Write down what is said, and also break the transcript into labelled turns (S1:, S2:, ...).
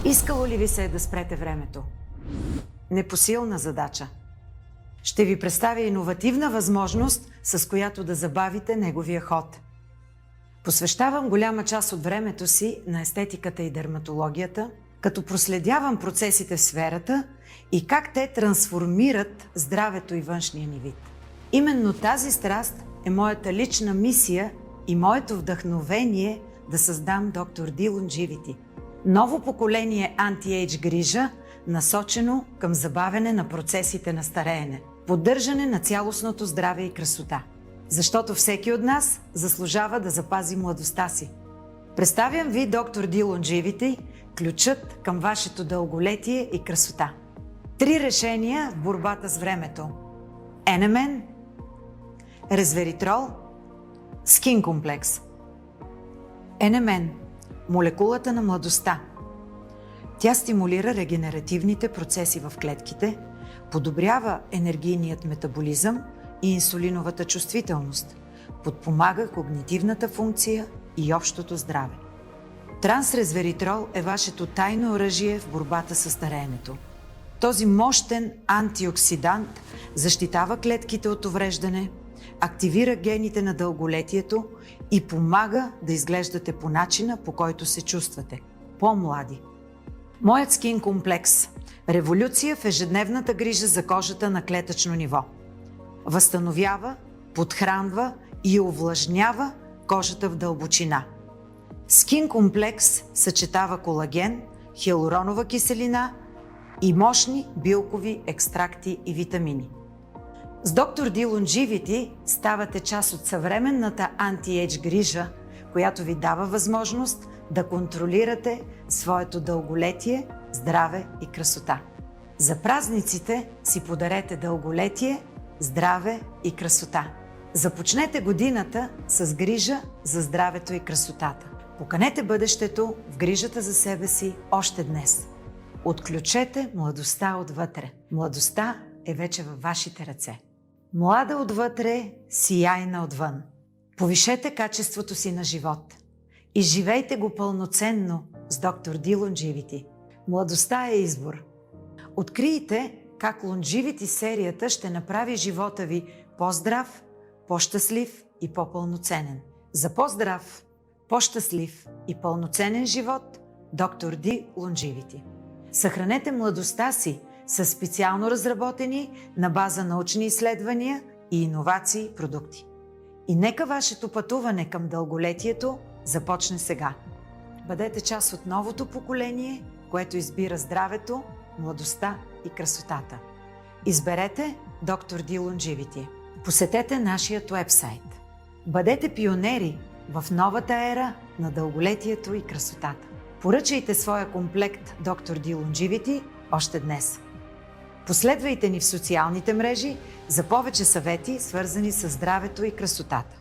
S1: Искало ли ви се е да спрете времето? Непосилна задача. Ще ви представя иновативна възможност, с която да забавите неговия ход. Посвещавам голяма част от времето си на естетиката и дерматологията, като проследявам процесите в сферата и как те трансформират здравето и външния ни вид. Именно тази страст е моята лична мисия и моето вдъхновение да създам Dr. D Longevity. Ново поколение анти-ейдж грижа, насочено към забавяне на процесите на стареене, поддържане на цялостното здраве и красота. Защото всеки от нас заслужава да запази младостта си. Представям ви Dr. D Longevity, ключът към вашето дълголетие и красота. 3 решения в борбата с времето. NMN, Resveratrol, Skin Complex. NMN – молекулата на младостта. Тя стимулира регенеративните процеси в клетките, подобрява енергийният метаболизъм и инсулиновата чувствителност, подпомага когнитивната функция и общото здраве. Трансресверитрол е вашето тайно оръжие в борбата с стареенето. Този мощен антиоксидант защитава клетките от увреждане, активира гените на дълголетието и помага да изглеждате по начина, по който се чувствате – по-млади. Моят Skin Complex – революция в ежедневната грижа за кожата на клетъчно ниво. Възстановява, подхранва и увлажнява кожата в дълбочина. Skin Complex съчетава колаген, хиалуронова киселина и мощни билкови екстракти и витамини. С Dr. D Longevity ставате част от съвременната анти-ейдж грижа, която ви дава възможност да контролирате своето дълголетие, здраве и красота. За празниците си подарете дълголетие, здраве и красота. Започнете годината с грижа за здравето и красотата. Поканете бъдещето в грижата за себе си още днес. Отключете младостта отвътре. Младостта е вече във вашите ръце. Млада отвътре, сияйна отвън. Повишете качеството си на живот. Изживейте го пълноценно с Dr. D Longevity. Младостта е избор. Открийте как Longevity серията ще направи живота ви по-здрав, по-щастлив и по-пълноценен. За по-здрав, по-щастлив и пълноценен живот Dr. D Longevity. Съхранете младостта си с специално разработени на база научни изследвания и иновации продукти. И нека вашето пътуване към дълголетието започне сега. Бъдете част от новото поколение, което избира здравето, младостта и красотата. Изберете Dr. D Longevity. Посетете нашият уебсайт. Бъдете пионери в новата ера на дълголетието и красотата. Поръчайте своя комплект Dr. D Longevity още днес. Последвайте ни в социалните мрежи за повече съвети, свързани с здравето и красотата.